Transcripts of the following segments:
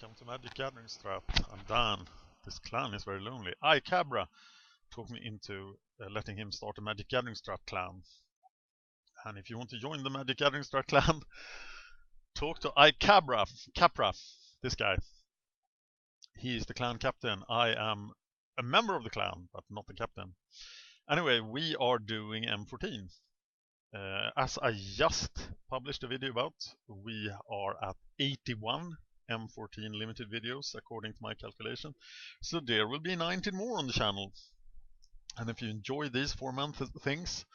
Welcome to MagicGatheringStrat. I'm Dan. This clan is very lonely. Cabra talked me into letting him start a MagicGatheringStrat clan. And if you want to join the MagicGatheringStrat clan, talk to Capra, this guy. He is the clan captain. I am a member of the clan, but not the captain. Anyway, we are doing M14. As I just published a video about, we are at 81 M14 limited videos according to my calculation. So there will be 19 more on the channel. And if you enjoy these 4-month things,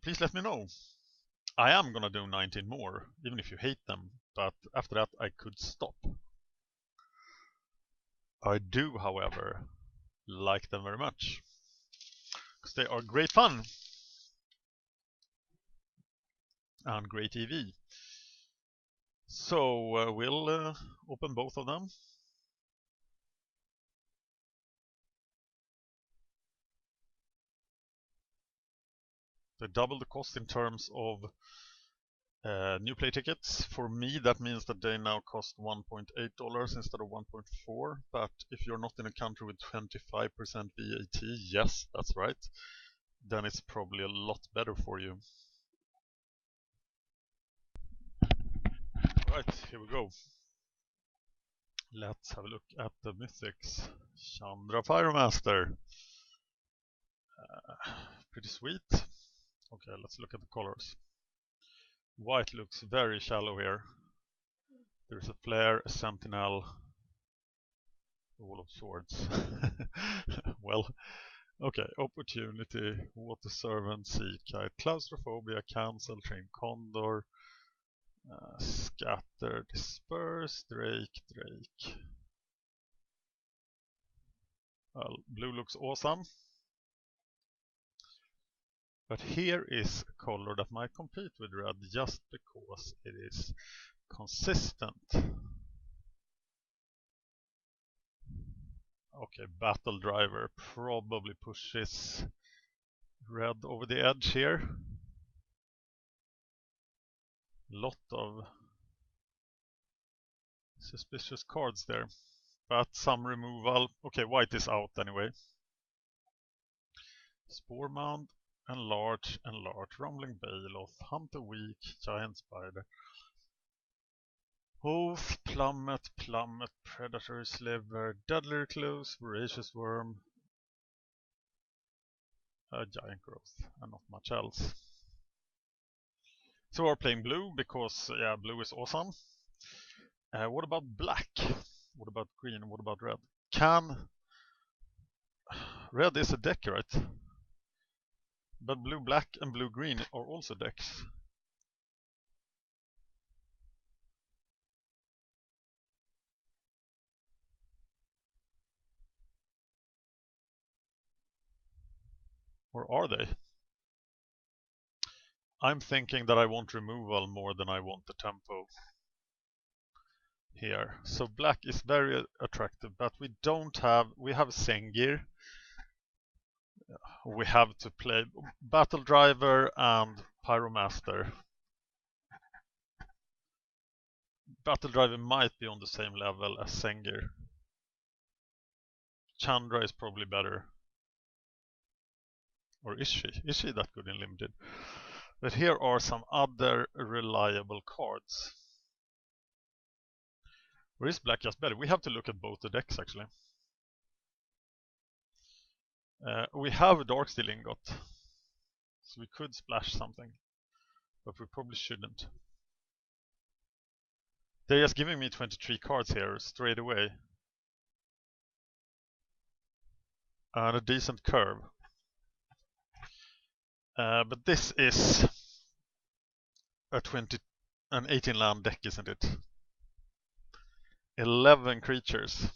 please let me know. I am gonna do 19 more, even if you hate them, but after that I could stop. I do, however, like them very much, because they are great fun and great EV. So we'll open both of them. They double the cost in terms of new play tickets. For me, that means that they now cost $1.8 instead of 1.4. But if you're not in a country with 25% VAT, yes, that's right, then it's probably a lot better for you. Right, here we go. Let's have a look at the mythics. Chandra Pyromaster. Pretty sweet. Okay, let's look at the colors. White looks very shallow here. There's a flare, a sentinel, all of swords. Well, okay, opportunity, water servant, sea kite, claustrophobia, cancel, train condor, scatter, disperse, drake. Well, blue looks awesome. But here is a color that might compete with red just because it is consistent. Okay, Battle Driver probably pushes red over the edge here. Lot of suspicious cards there, but some removal. Okay, white is out anyway. Spore Mound, enlarge, rumbling Bailoff, hunter weak, giant spider, oath, plummet, predatory sliver, deadly recluse, voracious worm, a giant growth, and not much else. So we're playing blue because, yeah, blue is awesome. What about black? What about green? What about red? Red is a deck, right? But blue, black, and blue, green are also decks. Or are they? I'm thinking that I want removal more than I want the tempo here. So black is very attractive, but we have Sengir. We have to play Battle Driver and Pyromaster. Battle Driver might be on the same level as Sengir. Chandra is probably better. Or is she? Is she that good in limited? But here are some other reliable cards. Or is black just better? We have to look at both the decks actually. We have a Darksteel Ingot, so we could splash something, but we probably shouldn't. They're just giving me 23 cards here straight away. And a decent curve. But this is an 18 land deck, isn't it? 11 creatures.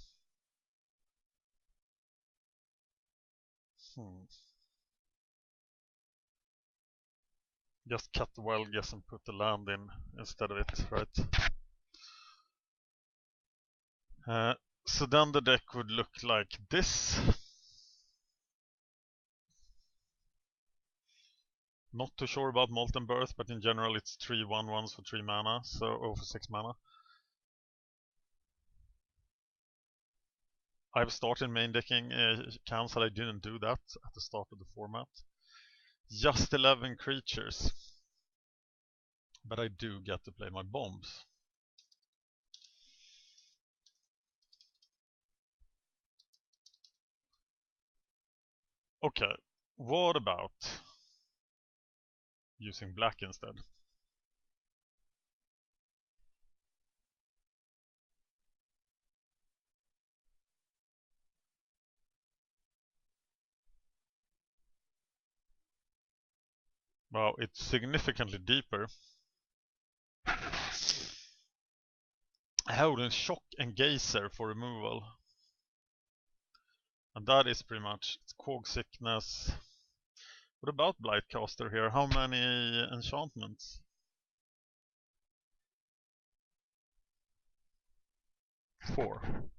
Just cut the wild guess and put the land in instead of it, right? So then the deck would look like this. Not too sure about Molten Birth, but in general it's 3 1/1s for 3 mana, so for 6 mana. I've started main decking cancel. I didn't do that at the start of the format. Just 11 creatures. But I do get to play my bombs. Okay, what about using black instead? Well, it's significantly deeper. Holding Shock and Geyser for removal. And that is pretty much Quag Sickness. What about Blightcaster here? How many enchantments? 4.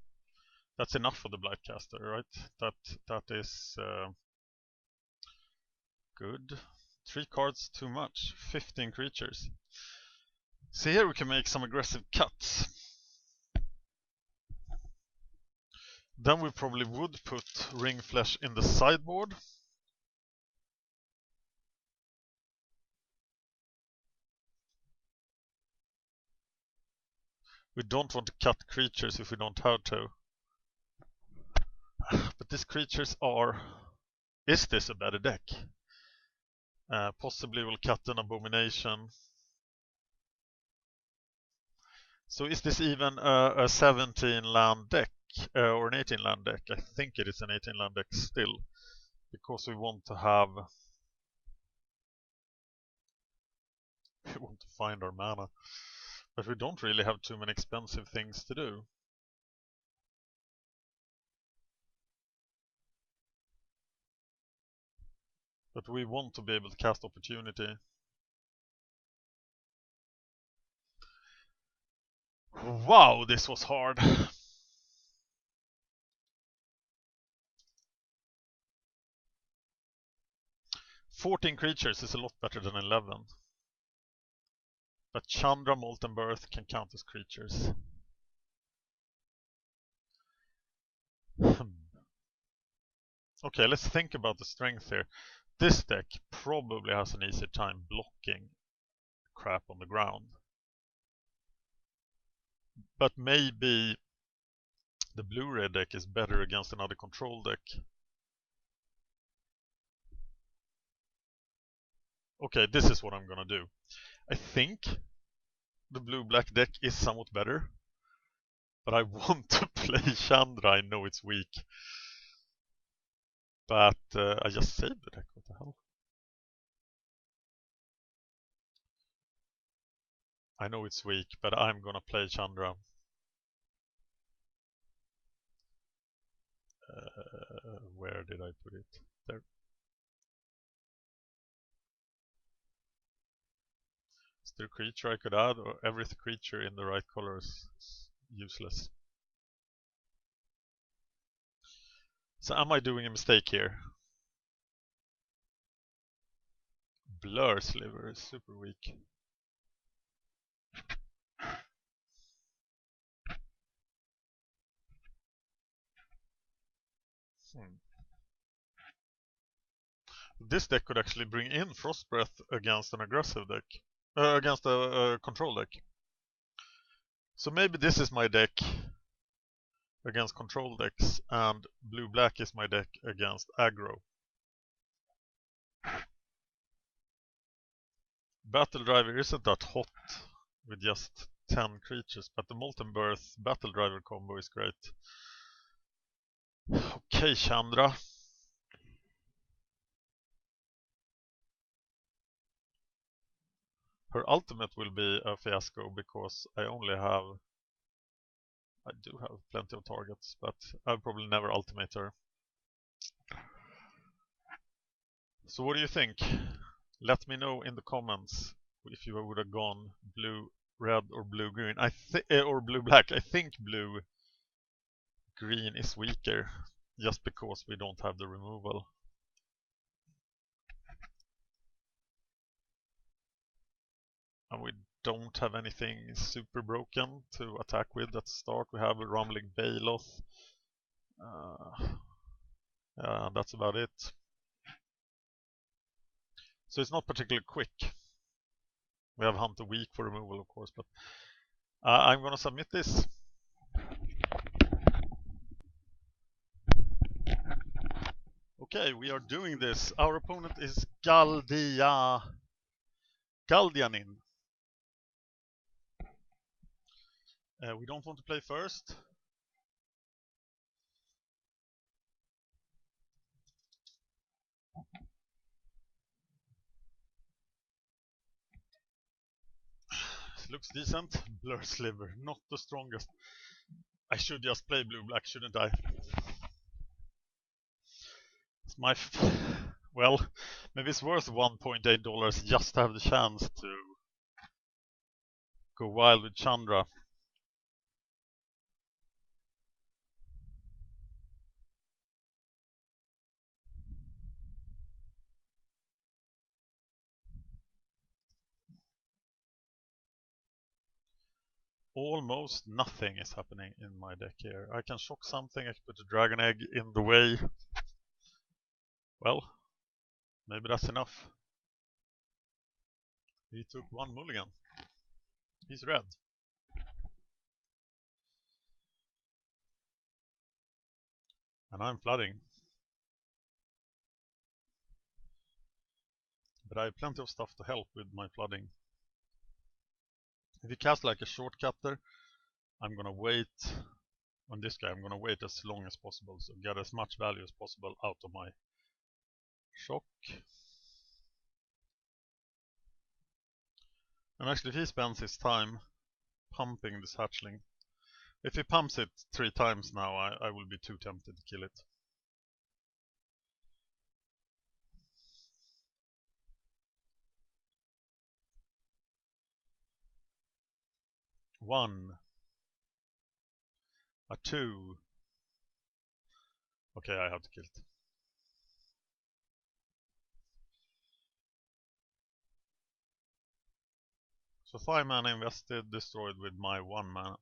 That's enough for the Blightcaster, right? That is good. 3 cards too much. 15 creatures. So here we can make some aggressive cuts. Then we probably would put Ring Flesh in the sideboard. We don't want to cut creatures if we don't have to. But these creatures are... Is this a better deck? Possibly we'll cut an Abomination. So is this even a 17 land deck? Or an 18 land deck? I think it is an 18 land deck still. Because we want to have... We want to find our mana. But we don't really have too many expensive things to do. But we want to be able to cast Opportunity. Wow, this was hard. "14 creatures is a lot better than 11. But Chandra, Molten Birth can count as creatures. Okay, let's think about the strength here. This deck probably has an easier time blocking crap on the ground. But maybe the blue-red deck is better against another control deck. Okay, this is what I'm gonna do. I think the blue-black deck is somewhat better. But I want to play Chandra, I know it's weak. But I just saved the deck, what the hell? I know it's weak, but I'm gonna play Chandra. Where did I put it? There. Is there a creature I could add, or every creature in the right color is useless? So am I doing a mistake here? Blur Sliver is super weak. This deck could actually bring in Frost Breath against an aggressive deck. Against a control deck. So maybe this is my deck against control decks, and blue-black is my deck against aggro. Battle Driver isn't that hot with just 10 creatures, but the Molten Birth Battle Driver combo is great. Okay, Chandra. Her ultimate will be a fiasco because I do have plenty of targets, but I'll probably never ultimate her. So what do you think? Let me know in the comments if you would have gone blue-red or blue-green. Or blue-black. I think blue-green is weaker just because we don't have the removal. And we don't have anything super broken to attack with at the start. We have a Rumbling Baloth. That's about it. So it's not particularly quick. We have Hunt a week for removal, of course, but I'm gonna submit this. Okay, we are doing this. Our opponent is Galdianin. We don't want to play first. Looks decent. Blur Sliver, not the strongest. I should just play blue-black, shouldn't I? It's my... well, maybe it's worth $1.8 just to have the chance to go wild with Chandra. Almost nothing is happening in my deck here. I can shock something, I can put a Dragon Egg in the way. Well, maybe that's enough. He took one mulligan. He's red. And I'm flooding. But I have plenty of stuff to help with my flooding. If you cast like a shortcutter, I'm gonna wait on this guy. I'm gonna wait as long as possible, so get as much value as possible out of my shock. And actually, if he spends his time pumping this hatchling, if he pumps it 3 times now, I will be too tempted to kill it. One. A 2. Okay, I have to kill it. So 5 mana invested, destroyed with my 1 mana.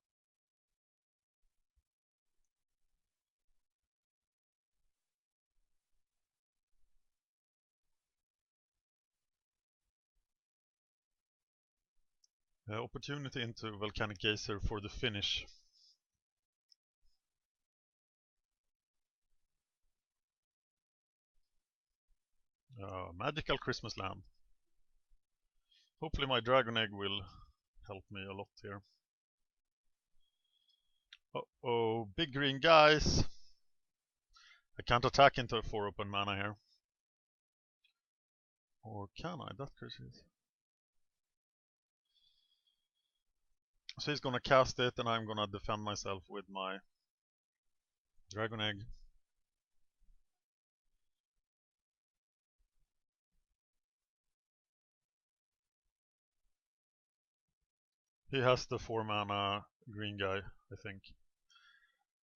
Opportunity into Volcanic Geyser for the finish. Magical Christmas Land. Hopefully my Dragon Egg will help me a lot here. Uh-oh, big green guys. I can't attack into 4 open mana here. Or can I? That crazy. So he's gonna cast it and I'm gonna defend myself with my Dragon Egg. He has the 4 mana green guy, I think.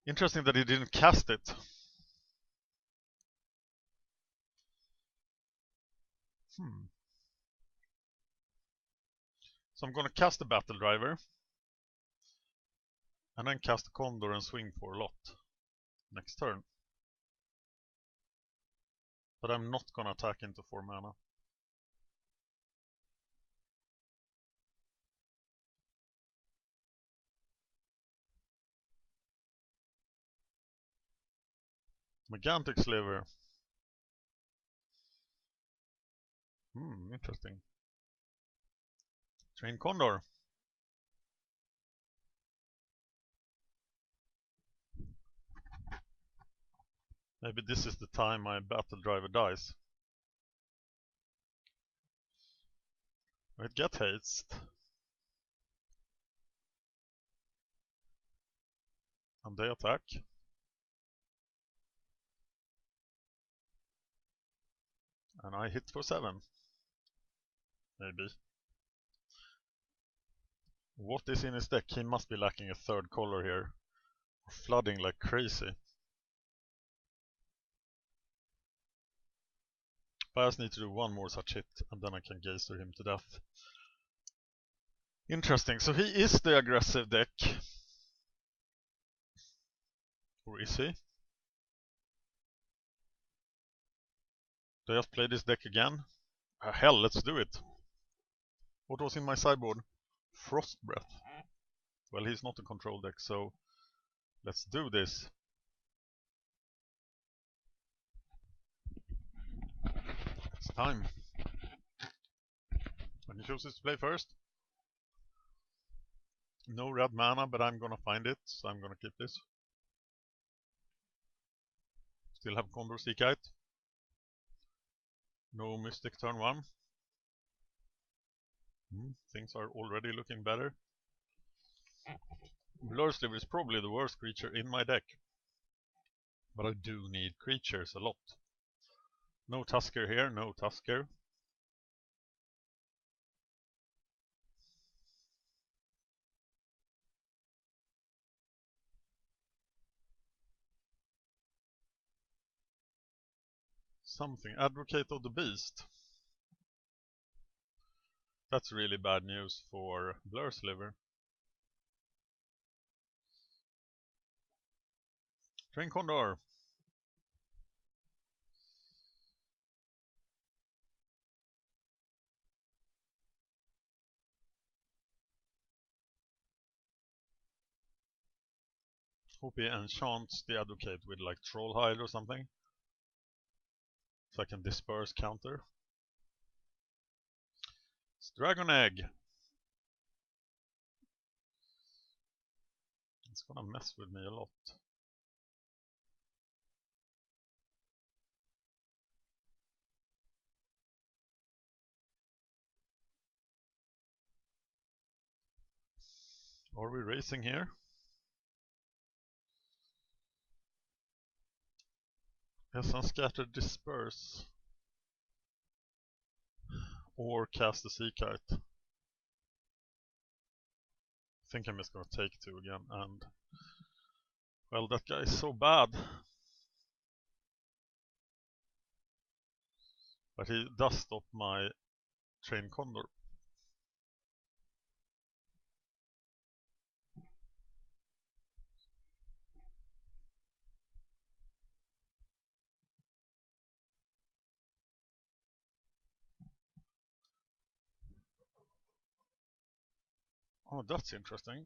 Interesting that he didn't cast it. So I'm gonna cast the Battle Driver. And then cast the Condor and swing for a lot next turn. But I'm not gonna attack into 4 mana. Gigantic Sliver. Interesting. Train Condor. Maybe this is the time my Battle Driver dies. It get haste. And they attack. And I hit for 7. Maybe. What is in his deck? He must be lacking a 3rd color here. Flooding like crazy. But I just need to do 1 more such hit and then I can geyser him to death. Interesting, so he is the aggressive deck. Or is he? So I just play this deck again. Hell, let's do it. What was in my sideboard? Frost Breath. Well, he's not a control deck, so let's do this. It's time. When he chooses to play first. No red mana, but I'm gonna find it, so I'm gonna keep this. Still have Condor Sea Kite. No Mystic turn 1. Things are already looking better. Blur Sliver is probably the worst creature in my deck. But I do need creatures a lot. No Tusker here, no Tusker. Something. Advocate of the Beast. That's really bad news for Blur Sliver. Train Condor. Hope he enchants the Advocate with like Trollhide or something. So I can disperse counter. It's Dragon Egg. It's gonna mess with me a lot. Are we racing here? Yes, unscattered disperse. Or cast the Sea Kite. I think I'm just gonna take 2 again, and well, that guy is so bad. But he does stop my Train Condor. Oh, that's interesting.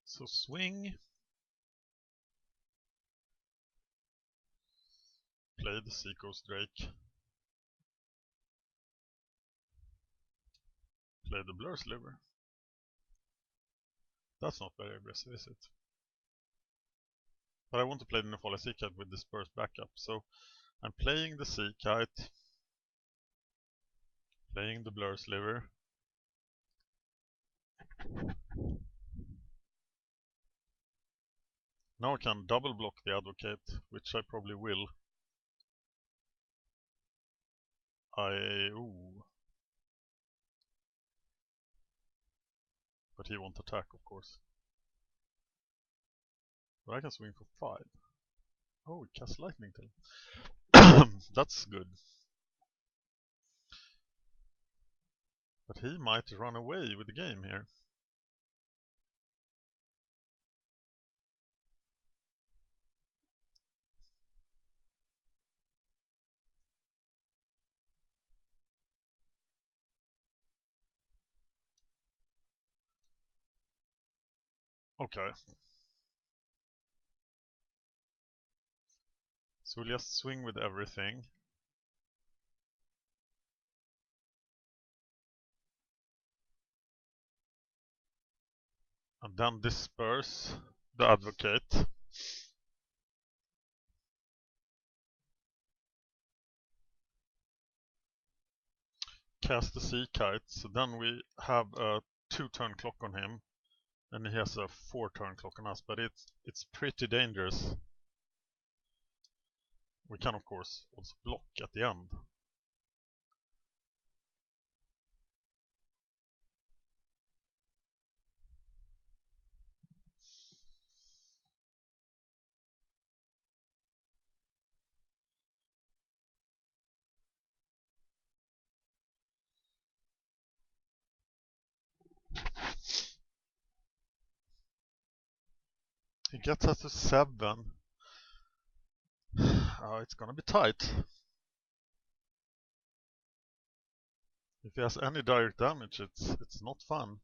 So swing. Play the Seacoast Drake. Play the Blur Sliver. That's not very aggressive, is it? But I want to play the Nefala Sea Kite with disperse backup, so I'm playing the Sea Kite. Playing the Blur Sliver. Now I can double block the Advocate, which I probably will. Ooh. But he won't attack, of course. But I can swing for 5. Oh, it casts Lightning Tail. That's good. But he might run away with the game here. Okay. So we'll just swing with everything. And then disperse the Advocate. Cast the Sea Kite, so then we have a 2-turn clock on him. And he has a 4-turn clock on us, but it's pretty dangerous. We can of course also block at the end. He gets us to 7. It's gonna be tight. If he has any direct damage, it's not fun.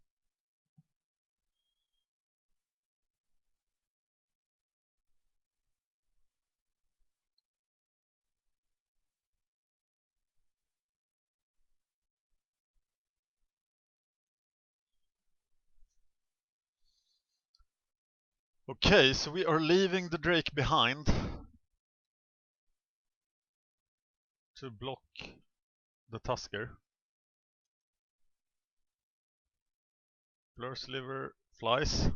Okay, so we are leaving the Drake behind to block the Tusker. Blur Sliver flies.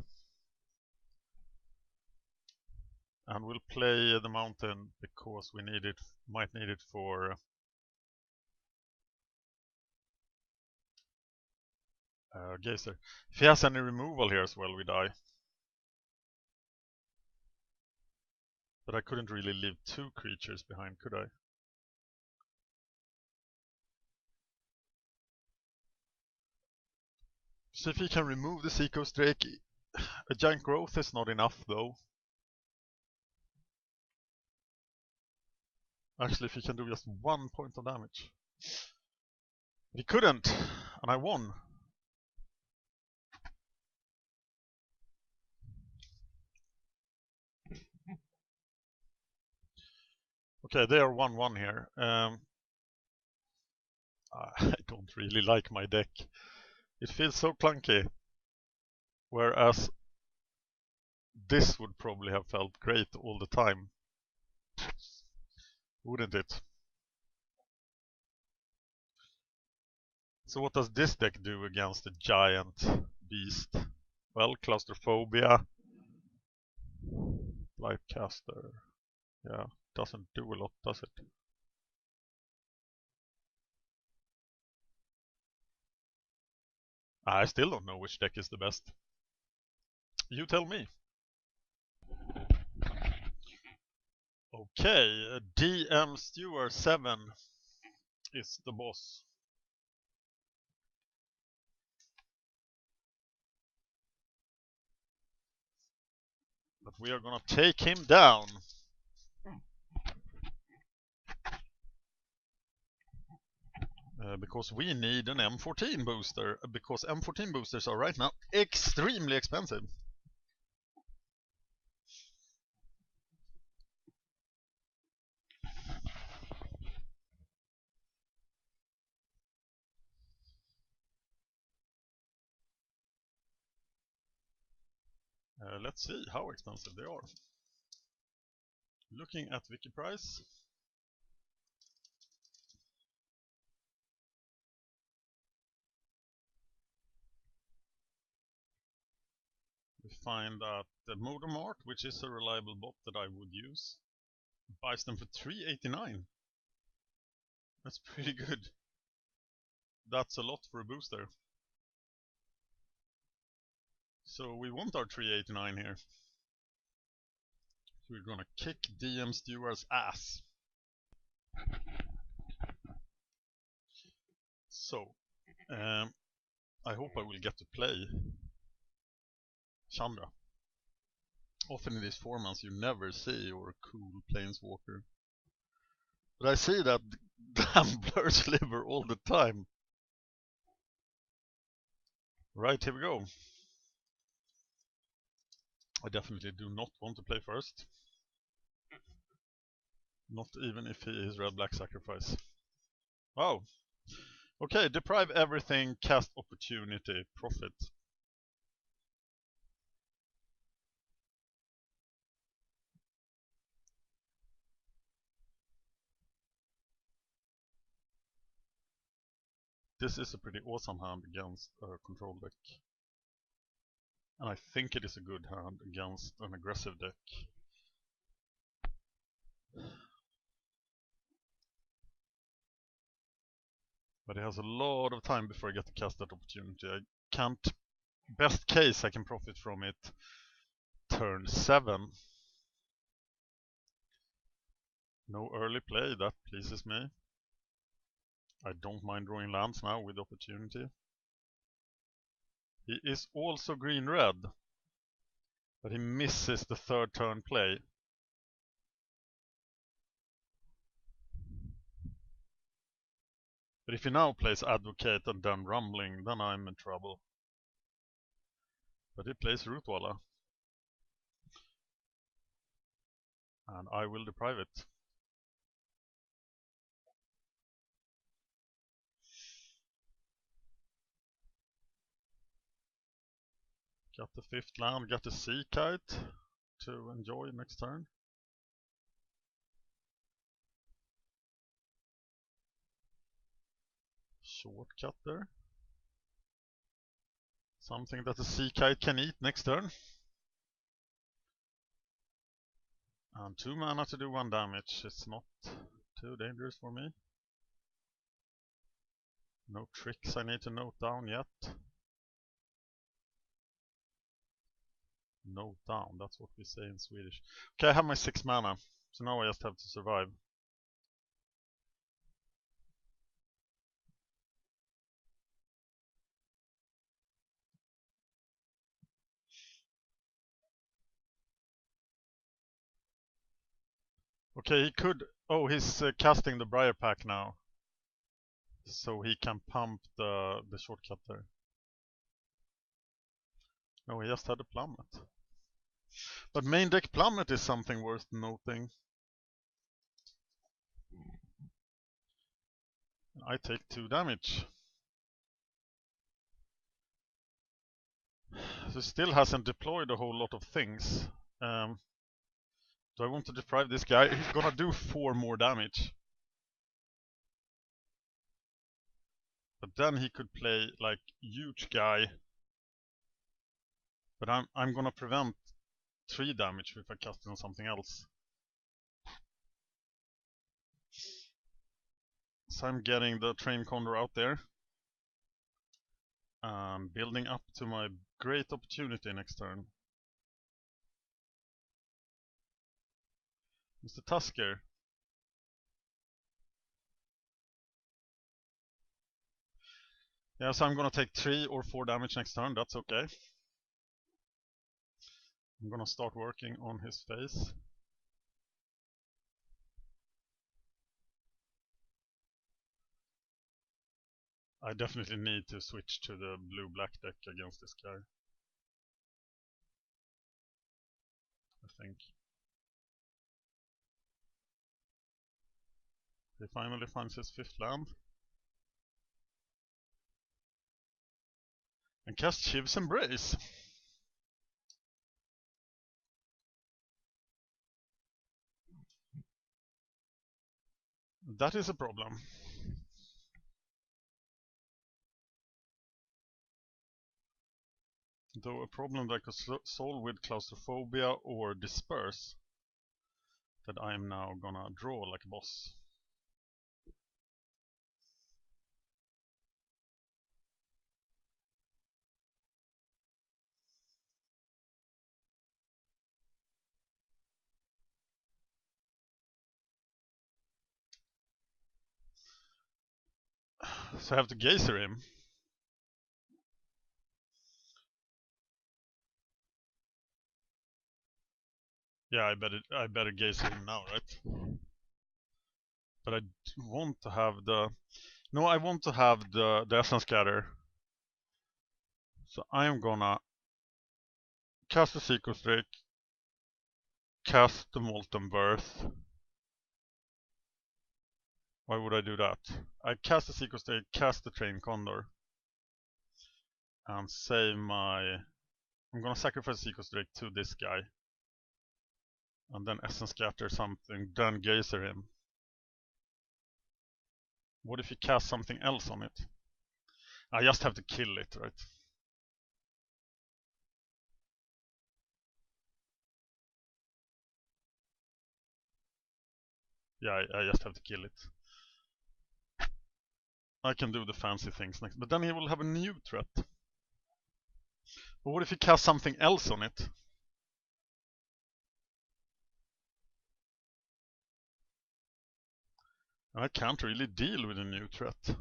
And we'll play the mountain because we need it, might need it for Geyser. If he has any removal here as well, we die. But I couldn't really leave 2 creatures behind, could I? So if he can remove the Seacoast Drake, a giant growth is not enough though. Actually, if he can do just 1 point of damage. But he couldn't, and I won. Okay, they are 1-1 here. I don't really like my deck. It feels so clunky. Whereas this would probably have felt great all the time. Wouldn't it? So what does this deck do against a giant beast? Well, claustrophobia, Blightcaster. Yeah, doesn't do a lot, does it? I still don't know which deck is the best. You tell me. Okay, DM Stewart 7 is the boss. But we are gonna take him down. Because we need an M14 booster, because M14 boosters are right now extremely expensive. Let's see how expensive they are. Looking at wiki price. We find that the Modem Art, which is a reliable bot that I would use, buys them for $3.89. That's pretty good. That's a lot for a booster. So we want our $3.89 here. So we're gonna kick DM Stewart's ass. So, I hope I will get to play Chandra. Often in these formats you never see your cool planeswalker. But I see that damn Blur Sliver all the time. Right, here we go. I definitely do not want to play first. Not even if he is red-black sacrifice. Oh. Okay, deprive everything, cast opportunity, profit. This is a pretty awesome hand against a control deck. And I think it is a good hand against an aggressive deck. But it has a lot of time before I get to cast that opportunity. I can't... Best case, I can profit from it turn 7. No early play, that pleases me. I don't mind drawing lands now with opportunity. He is also green-red. But he misses the third turn play. But if he now plays Advocate and then Rumbling, then I'm in trouble. But he plays Rootwalla. And I will deprive it. Got the 5th land, got the Sea Kite to enjoy next turn. Shortcut there. Something that the Sea Kite can eat next turn. And 2 mana to do 1 damage. It's not too dangerous for me. No tricks I need to note down yet. Note down, that's what we say in Swedish. Okay, I have my 6 mana, so now I just have to survive. Okay, he could... Oh, he's casting the Briar Pack now. So he can pump the shortcut there. No, he just had a Plummet. But main deck Plummet is something worth noting. I take 2 damage. So he still hasn't deployed a whole lot of things. Do I want to deprive this guy? He's gonna do 4 more damage. But then he could play like huge guy. But I'm gonna prevent 3 damage if I cast it on something else. So I'm getting the Train Condor out there. And building up to my great opportunity next turn. Mr. Tusker. Yeah, so I'm gonna take 3 or 4 damage next turn, that's okay. I'm gonna start working on his face. I definitely need to switch to the blue-black deck against this guy. I think. He finally finds his 5th land. And casts Shiv's Embrace. That is a problem. Though a problem that I could solve with Claustrophobia or Disperse. That I am now gonna draw like a boss. So I have to Geyser him. Yeah, I better Geyser him now, right? But I want to have the... No, I want to have the Essence Scatter. So I'm gonna cast the Sequence Drake, cast the Molten Birth. Why would I do that? I cast the Sequence Drake, cast the Train Condor. And save my... I'm gonna sacrifice Sequence Drake to this guy. And then Essence Scatter something, then Geyser him. What if you cast something else on it? I just have to kill it, right? Yeah, I just have to kill it. I can do the fancy things next, but then he will have a new threat. But what if he casts something else on it? I can't really deal with a new threat.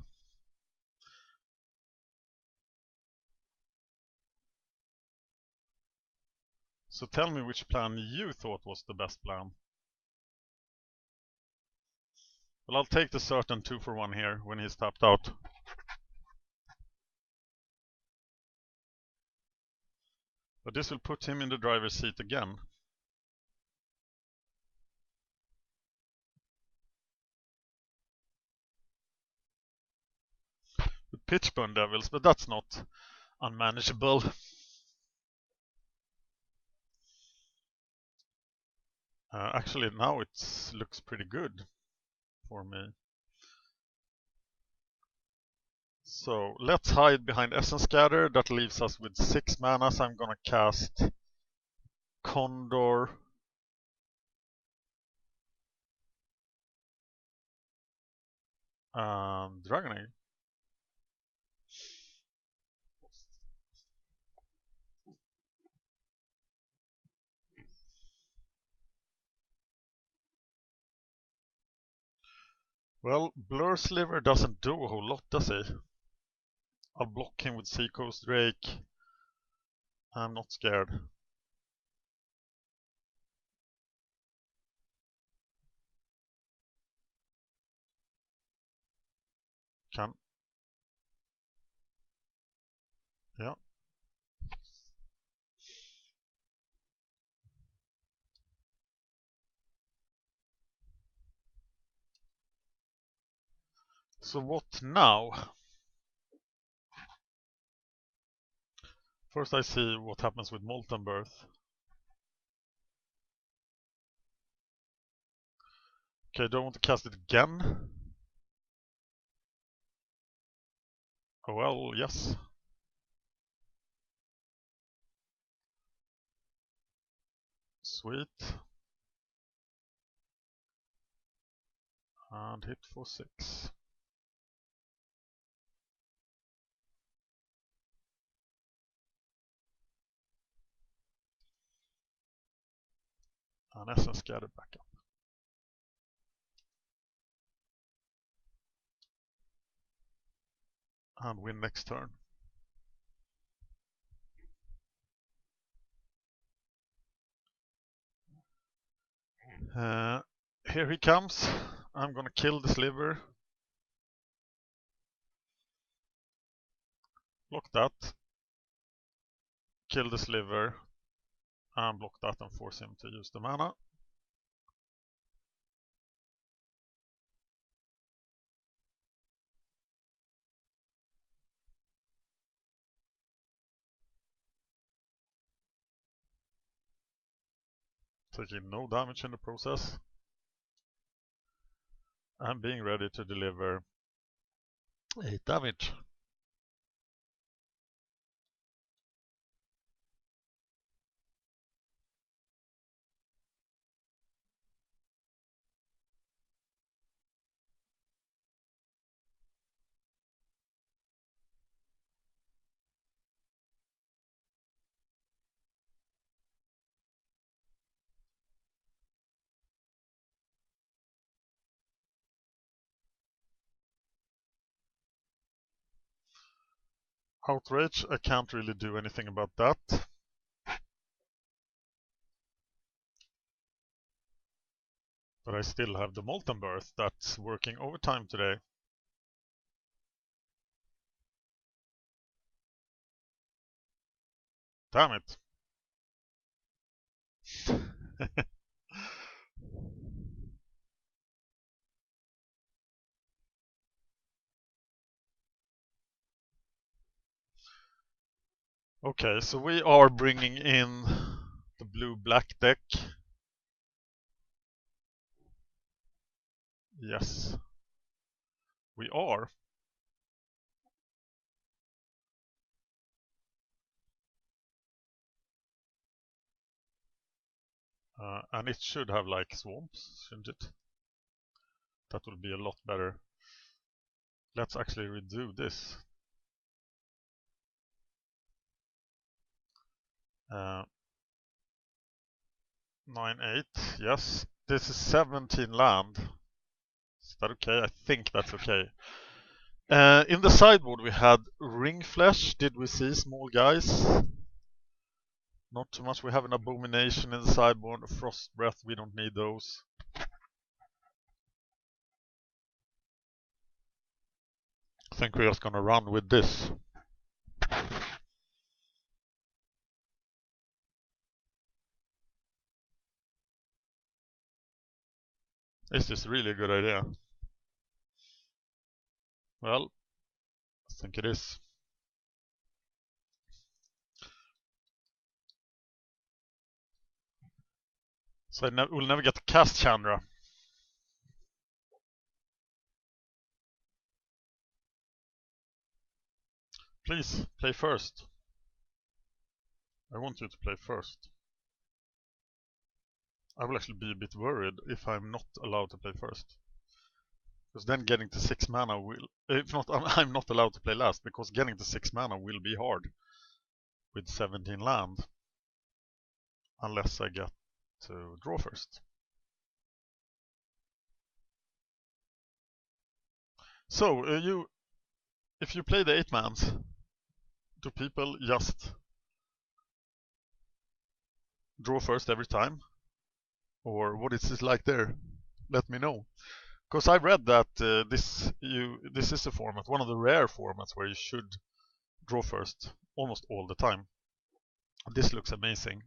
So tell me which plan you thought was the best plan. Well, I'll take the certain 2-for-1 here when he's tapped out. But this will put him in the driver's seat again. With Pitchburn Devils, but that's not unmanageable. Actually, now it looks pretty good for me. So let's hide behind Essence Scatter. That leaves us with 6 mana. So I'm gonna cast Condor. Dragon Egg. Well, Blur Sliver doesn't do a whole lot, does he? I'll block him with Seacoast Drake. I'm not scared. Can. Yeah. So what now? First I see what happens with Molten Birth. Okay, do I want to cast it again? Oh well, yes. Sweet. And hit for 6. And Essence Scatter back up. And win next turn. Here he comes. I'm gonna kill the Sliver. Block that. Kill the Sliver. And block that and force him to use the mana. Taking no damage in the process. And being ready to deliver 8 damage. Outrage, I can't really do anything about that. But I still have the Molten Birth that's working overtime today. Damn it. Okay, so we are bringing in the blue-black deck. Yes, we are. And it should have like swamps, shouldn't it? That will be a lot better. Let's actually redo this. 9-8, yes. This is 17 land. Is that okay? I think that's okay. In the sideboard we had Ring Flesh. Did we see small guys? Not too much. We have an Abomination in the sideboard, a Frost Breath, we don't need those. I think we're just gonna run with this. Is this really a good idea? Well, I think it is. So we'll never get to cast Chandra. Please, play first. I want you to play first. I will actually be a bit worried if I'm not allowed to play first. Because then getting to 6 mana will... If not, I'm not allowed to play last, because getting to 6 mana will be hard. With 17 land. Unless I get to draw first. So, if you play the 8-mans, do people just draw first every time? Or what is this like there? Let me know. Because I read that this is a format, one of the rare formats where you should draw first almost all the time. This looks amazing.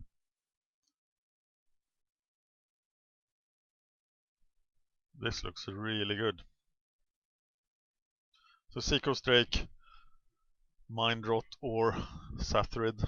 This looks really good. So Seacoast Drake, Mind Rot or Sathrid.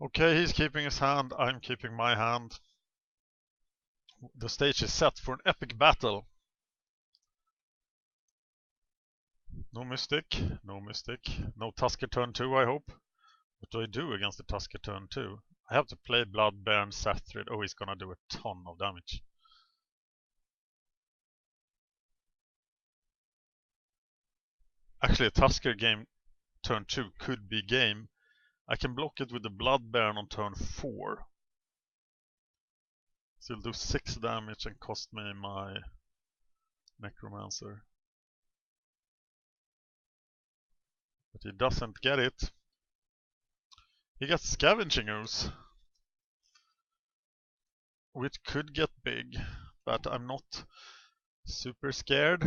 Okay, he's keeping his hand, I'm keeping my hand. The stage is set for an epic battle. No Mystic, no Mystic. No Tusker turn 2, I hope. What do I do against the Tusker turn 2? I have to play Bloodbaron Sathrid. Oh, he's gonna do a ton of damage. Actually, a Tusker game turn 2 could be game. I can block it with the Bloodbaron on turn 4. So it'll do 6 damage and cost me my Necromancer. But he doesn't get it. He gets Scavenging Ooze, which could get big, but I'm not super scared.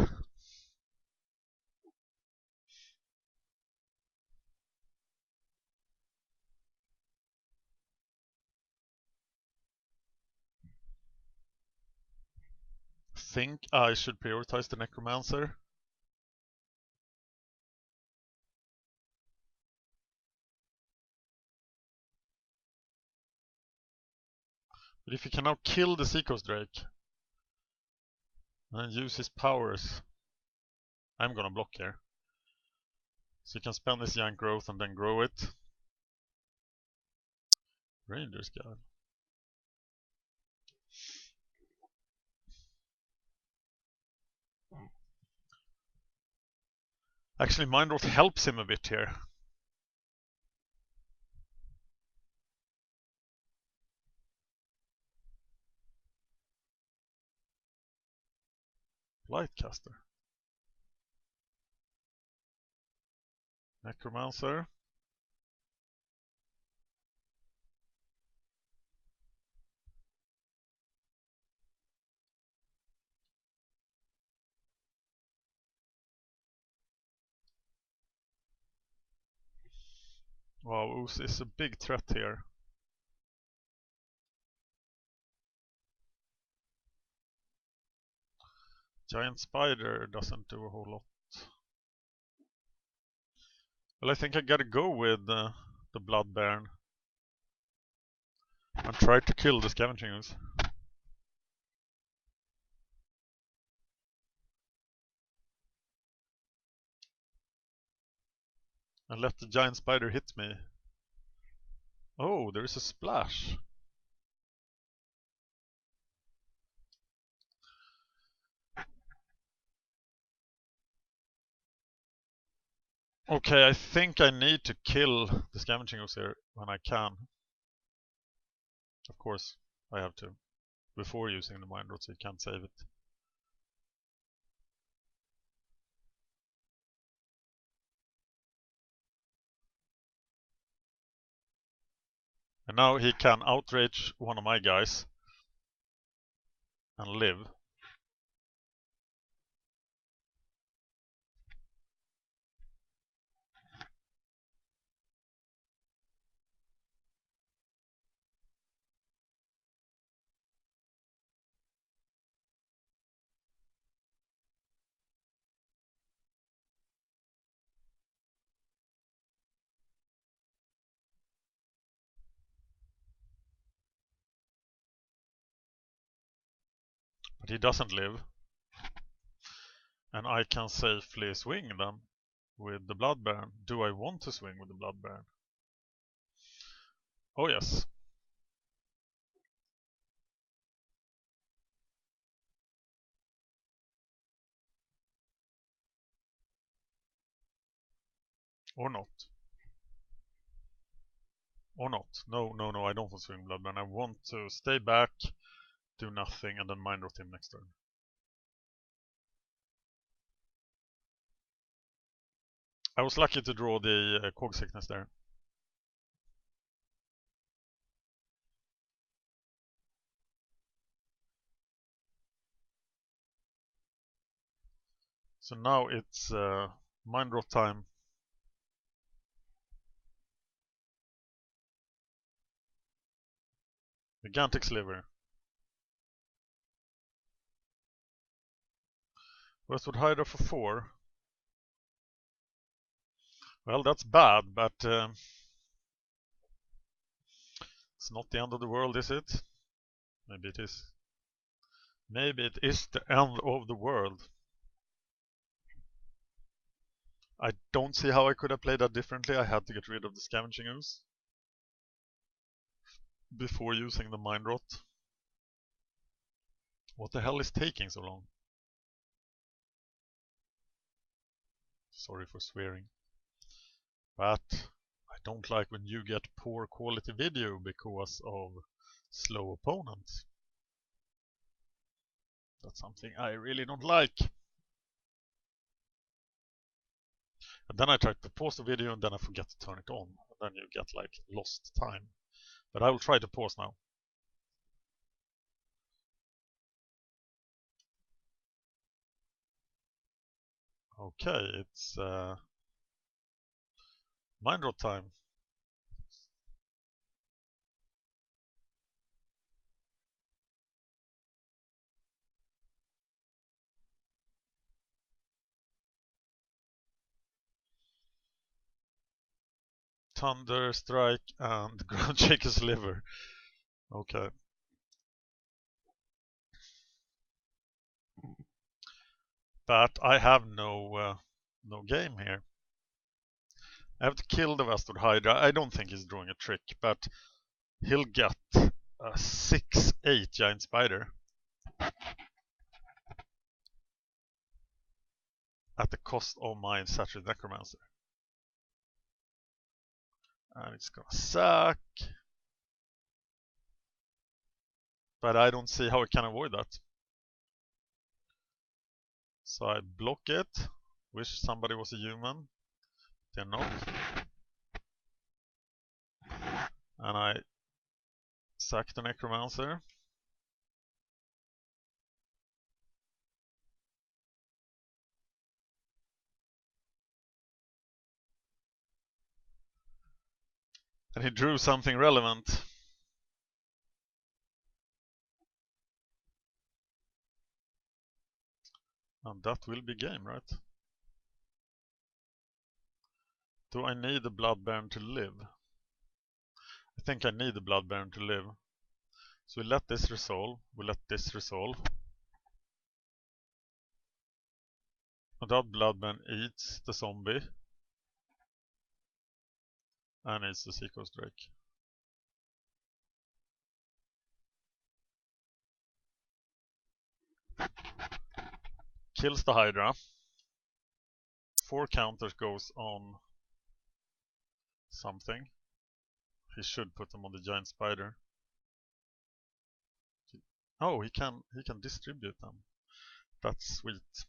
Think I should prioritize the Necromancer. But if he can now kill the Seacoast Drake and use his powers, I'm gonna block here. So he can spend his Yank Growth and then grow it. Ranger's Guide. Actually, Mind Rot helps him a bit here. Lightcaster. Necromancer. Wow, Ooze is a big threat here. Giant Spider doesn't do a whole lot. Well, I think I gotta go with the Bloodbaron and try to kill the Scavenging Ooze. and let the giant spider hit me. Oh, there is a splash. Okay, I think I need to kill the scavenging ooze here when I can. Of course, I have to. Before using the mind rot, so you can't save it. And now he can outrage one of my guys and live. But he doesn't live. And I can safely swing them with the Blood Baron. Do I want to swing with the Blood Baron? Oh yes. Or not. Or not. No, I don't want to swing Blood Baron. I want to stay back, do nothing, and then mind rot him next turn. I was lucky to draw the Cog Sickness there. So now it's mind rot time. Gigantic Sliver. Westwood Hydra for 4. Well, that's bad, but it's not the end of the world, is it? Maybe it is. Maybe it is the end of the world. I don't see how I could have played that differently. I had to get rid of the Scavenging Ooze before using the Mind Rot. What the hell is taking so long? Sorry for swearing. But I don't like when you get poor quality video because of slow opponents. That's something I really don't like. And then I try to pause the video and then I forget to turn it on. And then you get like lost time. But I will try to pause now. Okay, it's Mind Rot time. Thunder Strike and Ground Shaker's Liver. Okay. But I have no game here. I have to kill the Westwood Hydra. I don't think he's drawing a trick, but he'll get a 6/8 Giant Spider at the cost of my Saturated Necromancer. And it's gonna suck. But I don't see how I can avoid that. So I block it. Wish somebody was a human. They're not. And I sack the Necromancer. And he drew something relevant. And that will be game, right? Do I need the Blood Baron to live? I think I need the Blood Baron to live. So we let this resolve. We let this resolve. And that Blood Baron eats the zombie. And it's the Seacoast Drake. Kills the Hydra. 4 counters goes on something. He should put them on the giant spider. Oh, he can distribute them. That's sweet.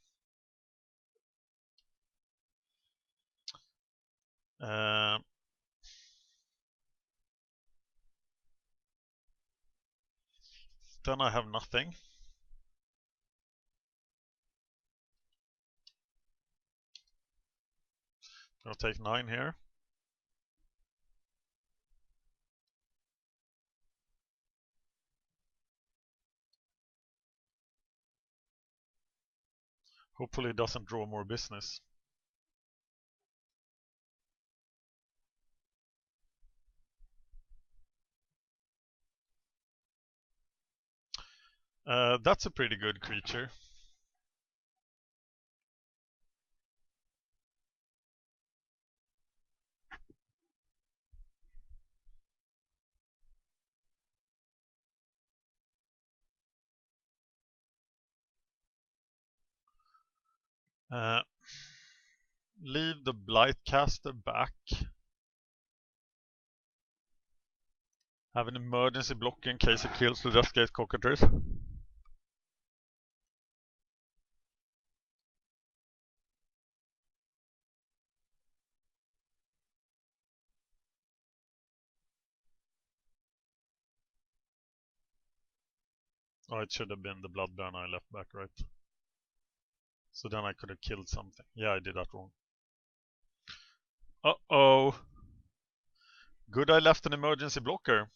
Then I have nothing. I'll take 9 here. Hopefully it doesn't draw more business. That's a pretty good creature. Leave the Blightcaster back. Have an emergency block in case it kills the Deathgate Cockatrice. Oh, it should have been the Bloodburn I left back, right? So then I could have killed something. Yeah, I did that wrong. Uh-oh. Good I left an emergency blocker.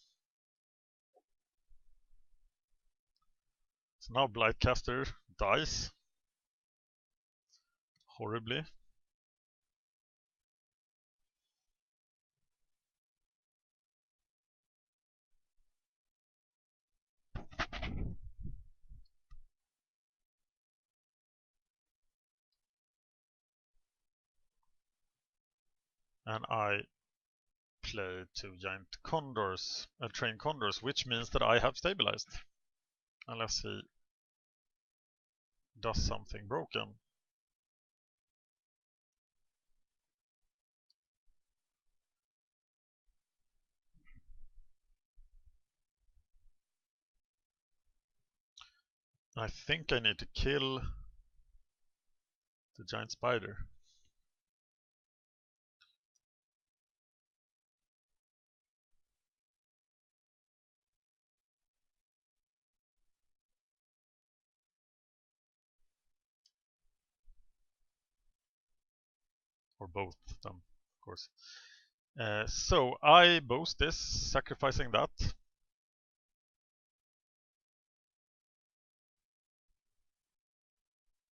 So now Blightcaster dies. Horribly. And I play 2 giant condors, train condors, which means that I have stabilized. Unless he does something broken. I think I need to kill the giant spider. Or both of them, of course. So I boost this, sacrificing that.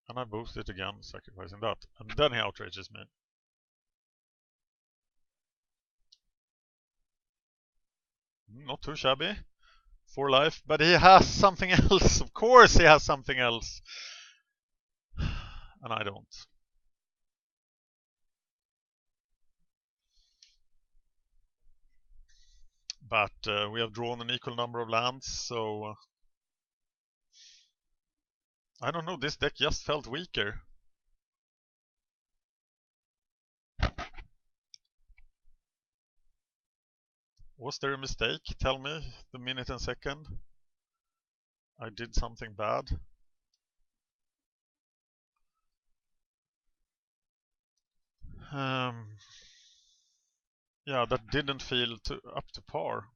And I boost it again, sacrificing that. And then he outrages me. Not too shabby. 4 life, but he has something else. Of course he has something else. And I don't. But we have drawn an equal number of lands, so I don't know, this deck just felt weaker. Was there a mistake? Tell me the minute and second. I did something bad. Yeah, that didn't feel up to par.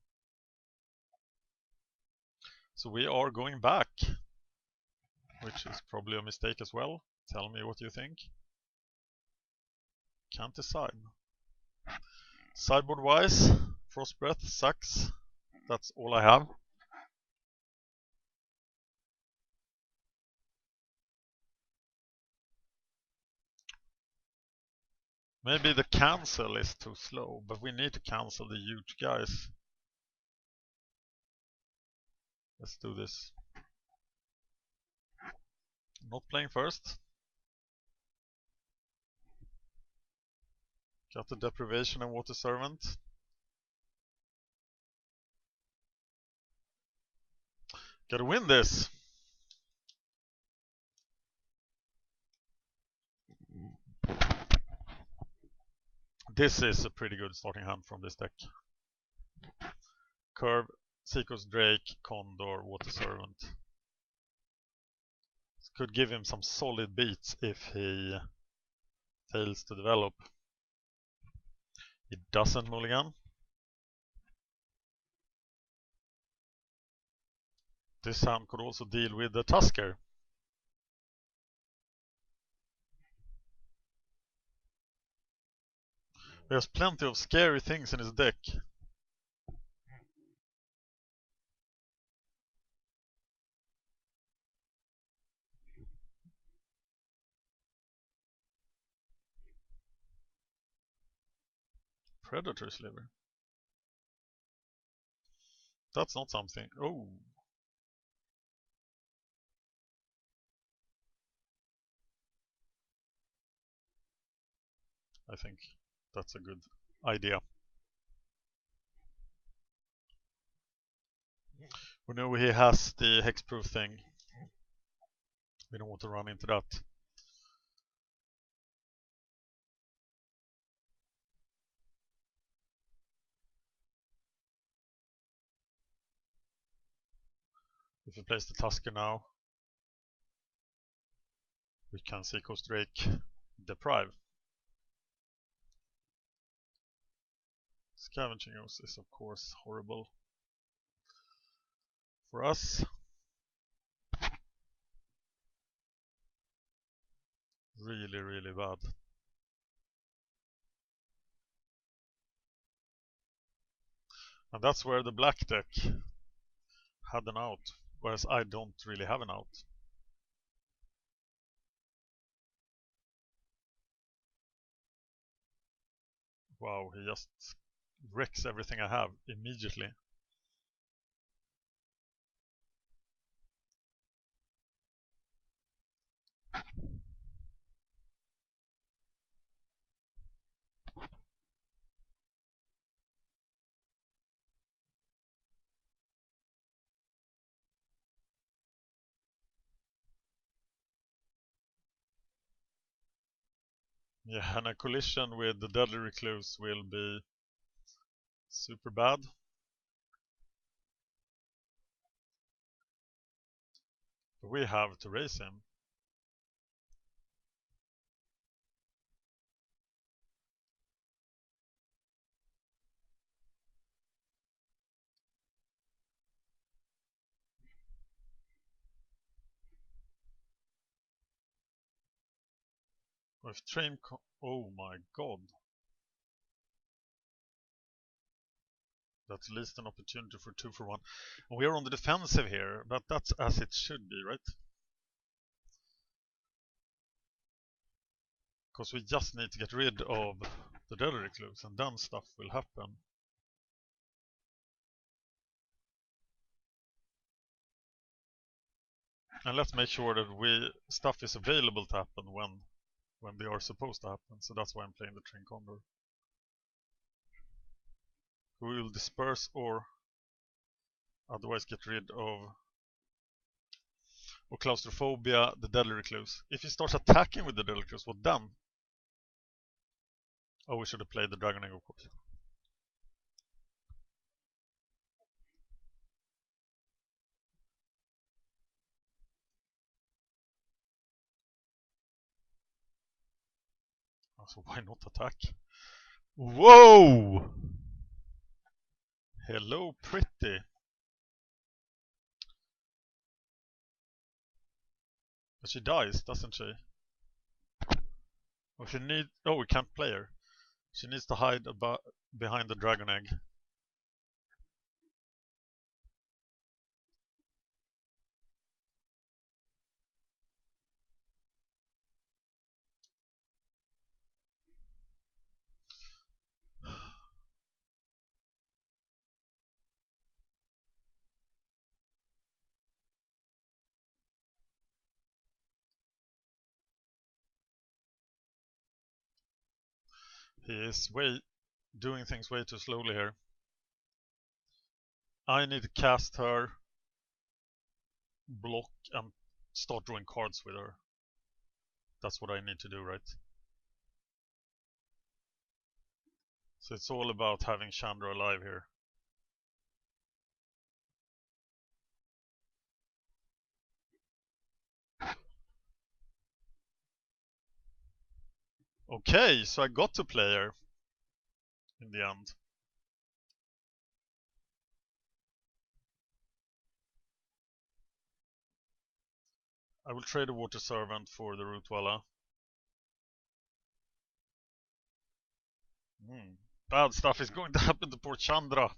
So we are going back, which is probably a mistake as well. Tell me what you think. Can't decide. Sideboard wise, Frost Breath sucks. That's all I have. Maybe the cancel is too slow, but we need to cancel the huge guys. Let's do this. Not playing first. Got the Deprivation and Water Servant. Gotta win this. This is a pretty good starting hand from this deck. Curve, Seacoast Drake, Condor, Water Servant. This could give him some solid beats if he fails to develop. He doesn't mulligan. This hand could also deal with the Tusker. There's plenty of scary things in his deck. Predator's liver. That's not something. Oh. I think that's a good idea. We know he has the hexproof thing. We don't want to run into that. If we place the Tusker now, we can Seacoast Drake deprive. Scavenging Ooze is of course horrible for us. Really, really bad. And that's where the black deck had an out, whereas I don't really have an out. Wow, he just wrecks everything I have immediately. Yeah, and a collision with the Deadly Recluse will be super bad. But we have to raise him. With train, oh my god. That's at least an opportunity for 2 for 1. And we are on the defensive here, but that's as it should be, right? Because we just need to get rid of the Deadly Recluse and then stuff will happen. And let's make sure that stuff is available to happen when they are supposed to happen. So that's why I'm playing the Train Condor. We will disperse or otherwise get rid of or Claustrophobia, the Deadly Recluse. If he starts attacking with the Deadly Recluse, what then? Oh, we should have played the Dragon Egg, of course. So why not attack? Whoa! Hello, pretty. But she dies, doesn't she? Oh, we can't play her. She needs to hide behind the Dragon Egg. He is doing things way too slowly here. I need to cast her block and start drawing cards with her. That's what I need to do, right? So it's all about having Chandra alive here. Okay, so I got to play her in the end. I will trade a Water Servant for the Rootwalla. Bad stuff is going to happen to poor Chandra.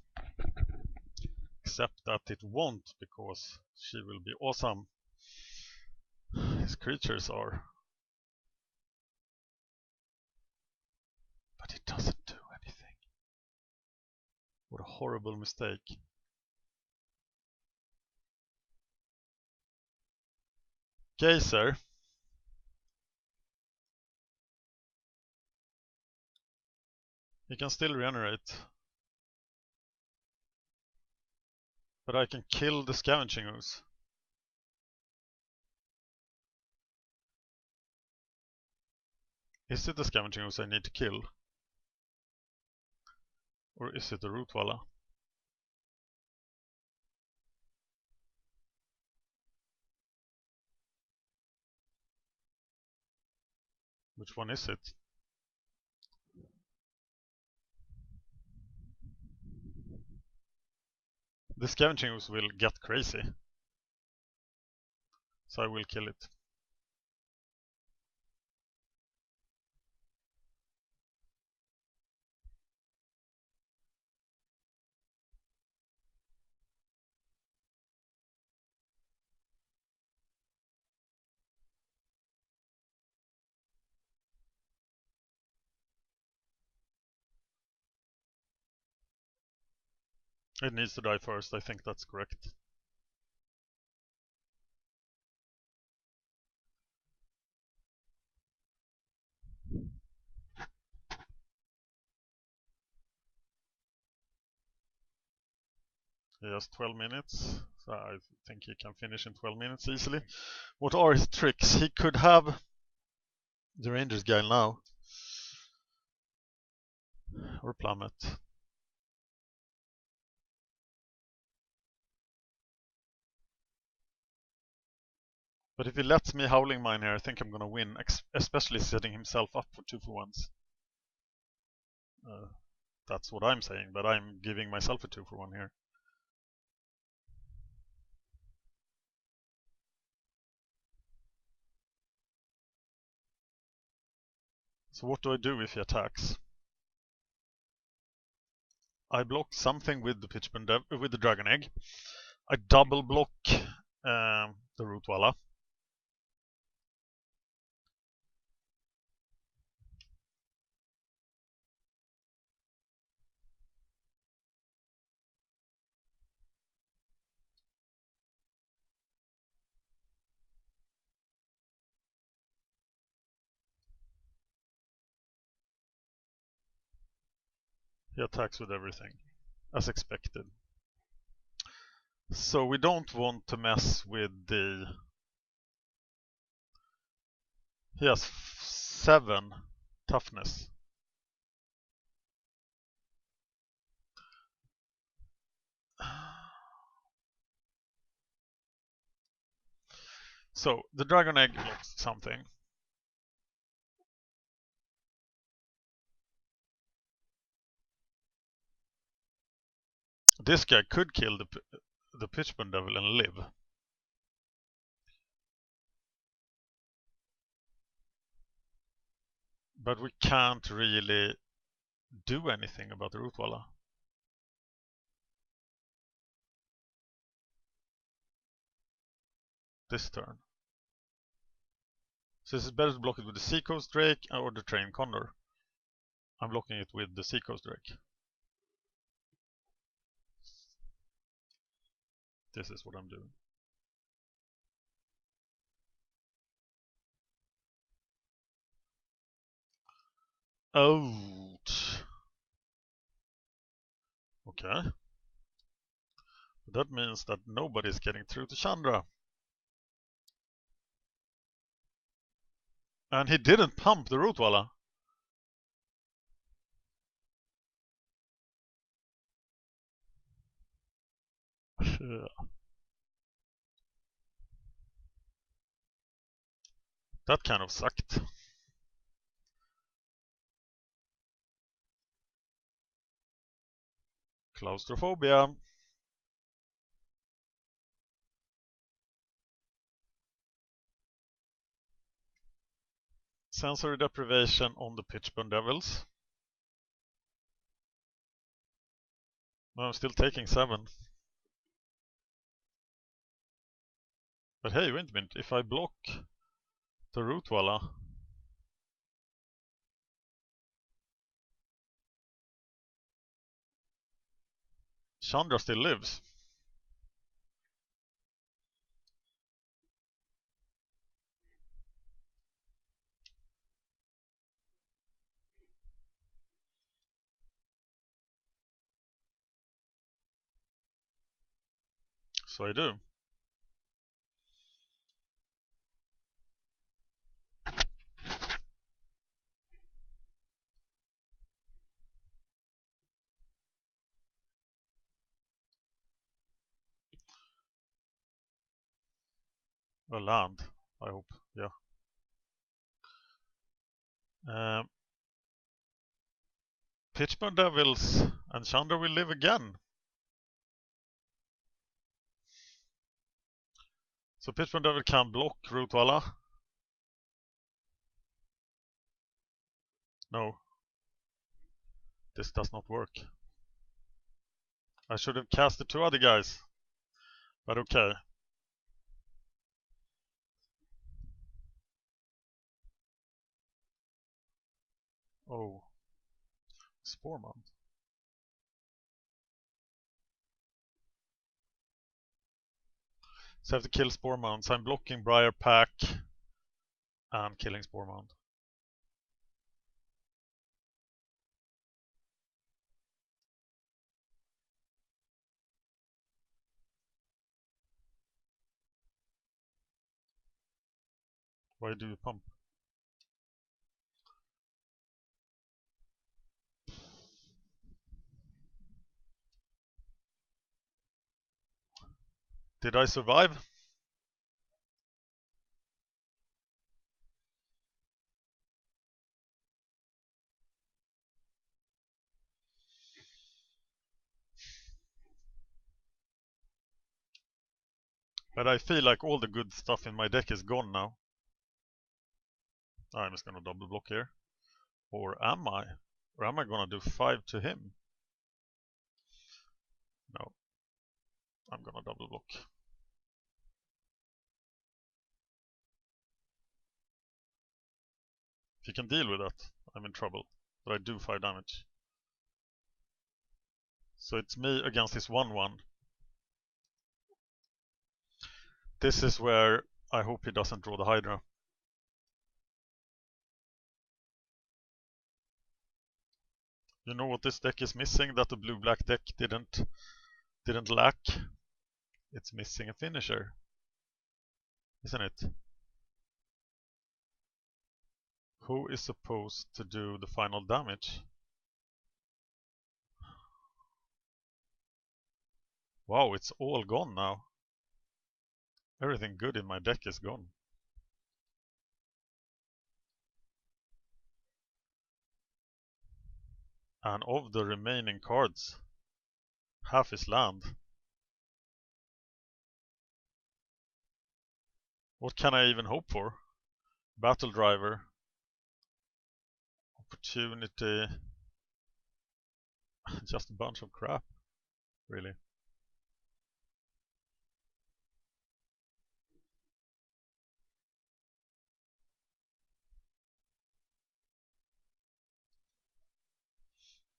Except that it won't, because she will be awesome. His creatures are. But it doesn't do anything. What a horrible mistake. Geyser. He can still regenerate. But I can kill the Scavenging Ooze. Is it the Scavenging Ooze I need to kill? Or is it the Rootwalla? Which one is it? The Scavenging Ooze will get crazy. So I will kill it. It needs to die first, I think that's correct. He has 12 minutes, so I think he can finish in 12 minutes easily. What are his tricks? He could have the Rangers guy now. Or Plummet. But if he lets me Howling Mine here, I think I'm gonna win, especially setting himself up for 2-for-1s. That's what I'm saying, but I'm giving myself a 2-for-1 here. So what do I do if he attacks? I block something with the with the Dragon Egg. I double block the Rootwalla. He attacks with everything, as expected. So we don't want to mess with the... He has 7 toughness. So the Dragon Egg blocks something. This guy could kill the Pitchburn Devil and live. But we can't really do anything about the Rootwalla. This turn. So this is better to block it with the Seacoast Drake or the Train Condor. I'm blocking it with the Seacoast Drake. This is what I'm doing. Ouch. Okay. That means that nobody's getting through to Chandra. And he didn't pump the Rootwalla. That kind of sucked. Claustrophobia. Sensory deprivation on the Pitchburn Devils. No, I'm still taking 7. But hey, wait a minute. If I block the Rootwalla, Chandra still lives. So I do. A land, I hope. Yeah. Pitchburn Devils and Chandra will live again. So Pitchburn Devil can block Rootwalla. No. This does not work. I should have cast the 2 other guys. But okay. Oh. Spore Mount. So I have to kill Spore Mounts. I'm blocking Briar Pack and killing Spore Mount. Why do you pump? Did I survive? But I feel like all the good stuff in my deck is gone now. I'm just gonna double block here. Or am I? Or am I gonna do 5 to him? No. I'm gonna double block. If he can deal with that, I'm in trouble. But I do 5 damage. So it's me against his 1/1. This is where I hope he doesn't draw the Hydra. You know what this deck is missing that the blue-black deck didn't lack? It's missing a finisher. Isn't it? Who is supposed to do the final damage? Wow, it's all gone now. Everything good in my deck is gone. And of the remaining cards, half is land. What can I even hope for? Battle Driver. Opportunity. Just a bunch of crap, really.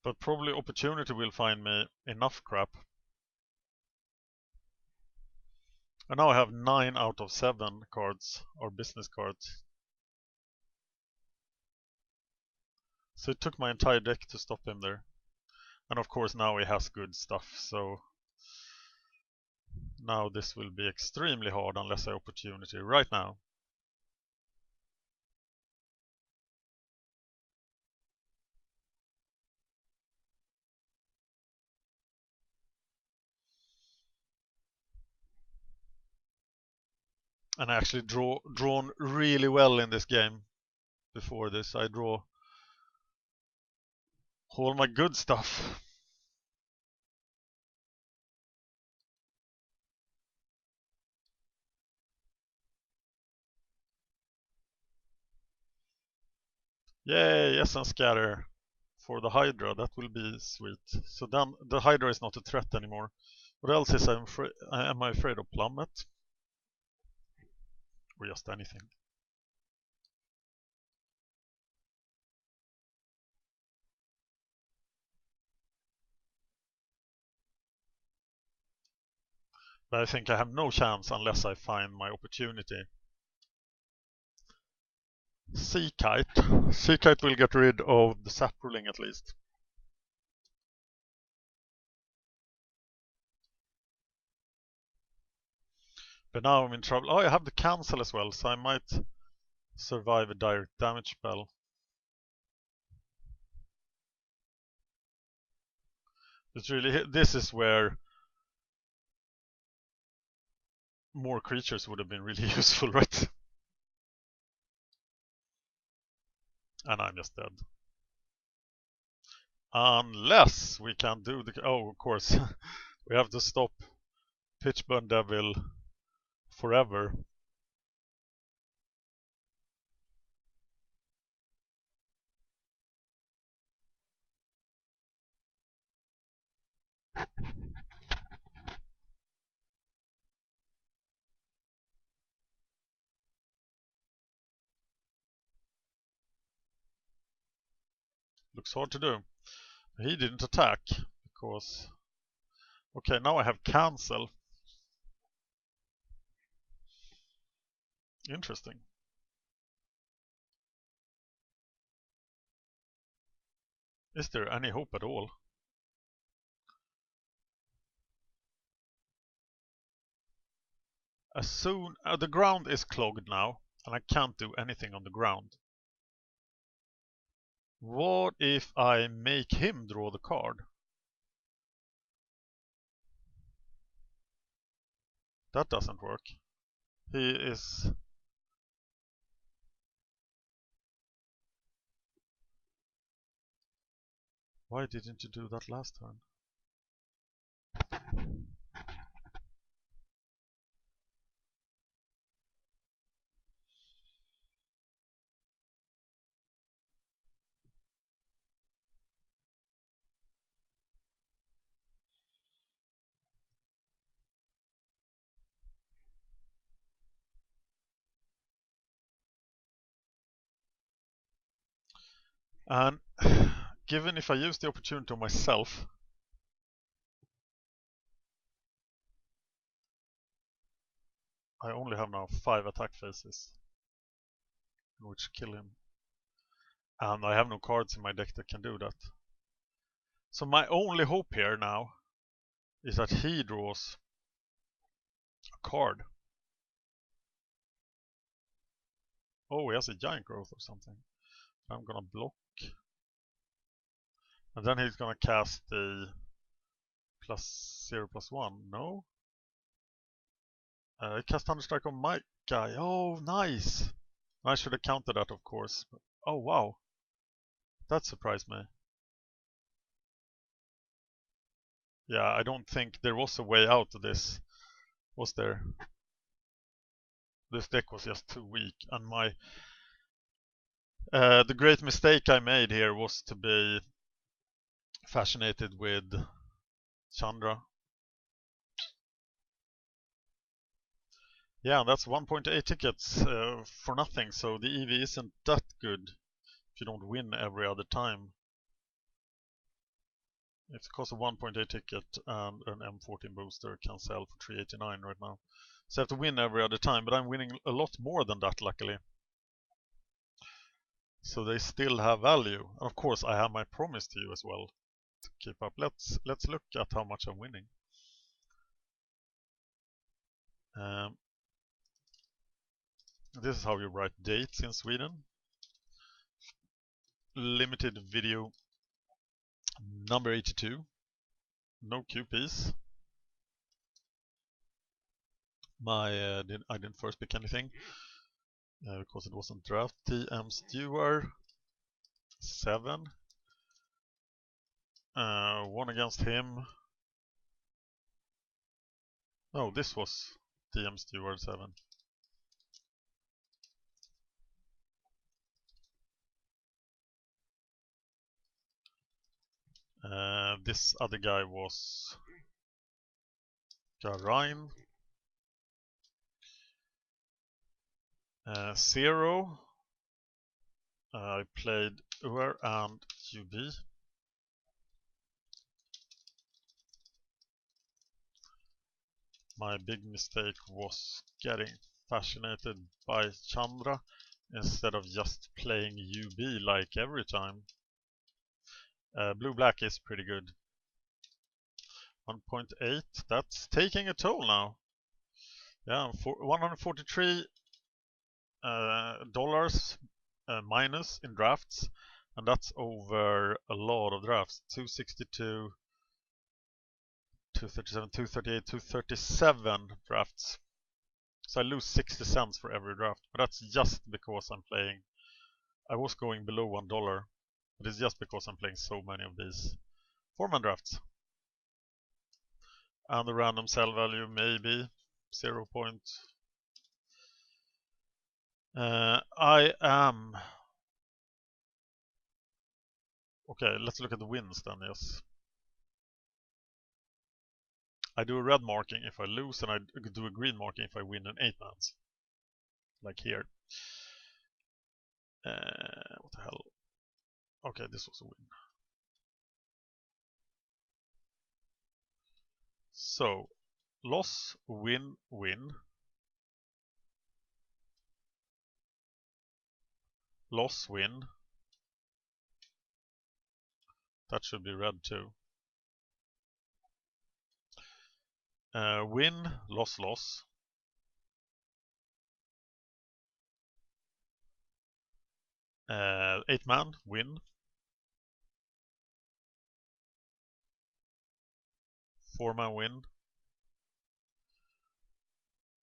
But probably Opportunity will find me enough crap. And now I have 9 out of 7 cards, or business cards. So it took my entire deck to stop him there. And of course now he has good stuff, so now this will be extremely hard unless I Opportunity right now. And I actually drawn really well in this game. Before this, I draw all my good stuff. Yay, yes, and scatter for the Hydra. That will be sweet. So then the Hydra is not a threat anymore. What else is am I afraid of? Plummet? Or just anything? But I think I have no chance unless I find my opportunity. Sea Kite. Sea Kite will get rid of the sap ruling at least. But now I'm in trouble. Oh, I have the cancel as well, so I might survive a direct damage spell. It's really, this is where more creatures would have been really useful, right? And I'm just dead. Unless we can do the... Oh, of course. We have to stop Pitchburn Devil forever. Looks hard to do. He didn't attack because... Okay, now I have cancel. Interesting. Is there any hope at all? As soon... the ground is clogged now, and I can't do anything on the ground. What if I make him draw the card? That doesn't work. He is... Why didn't you do that last turn? And given if I use the opportunity on myself, I only have now 5 attack phases in which kill him. And I have no cards in my deck that can do that. So my only hope here now is that he draws a card. Oh, he has a giant growth or something. I'm gonna block. And then he's gonna cast the +0/+1. No? Cast Thunderstrike on my guy. Oh, nice! I should have counted that, of course. Oh, wow. That surprised me. Yeah, I don't think there was a way out of this. Was there? This deck was just too weak. And my... the great mistake I made here was to be fascinated with Chandra. Yeah, that's 1.8 tickets for nothing, so the EV isn't that good if you don't win every other time. If it costs a 1.8 ticket and an M14 booster can sell for 389 right now. So I have to win every other time, but I'm winning a lot more than that, luckily. So they still have value. And of course, I have my promise to you as well to keep up. Let's look at how much I'm winning. This is how you write dates in Sweden. Limited video number 82. No QPs. I didn't first pick anything because it wasn't draft. TM Stewart 7. One against him. No, this was TM Stewart 7. This other guy was Garain. 0. I played UR and UB. My big mistake was getting fascinated by Chandra instead of just playing UB like every time. Blue-black is pretty good. 1.8, that's taking a toll now. Yeah, $143 minus in drafts, and that's over a lot of drafts. 262, 237, 238, 237 drafts. So I lose 60 cents for every draft, but that's just because I'm playing. I was going below $1, but it's just because I'm playing so many of these 4-man drafts. And the random sell value maybe 0. I am okay. Let's look at the wins then. Yes, I do a red marking if I lose, and I do a green marking if I win an 8-mans, like here. What the hell? Okay, this was a win. So, loss, win, win. Loss, win. That should be red too. Win, loss, loss. Eight-man, win. 4-man win.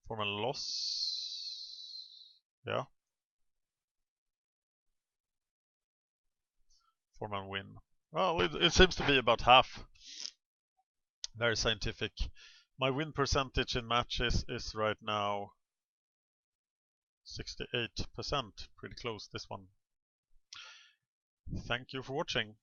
4-man loss. Yeah. 4-man win. Well, it seems to be about half. Very scientific. My win percentage in matches is right now 68%. Pretty close, this one. Thank you for watching.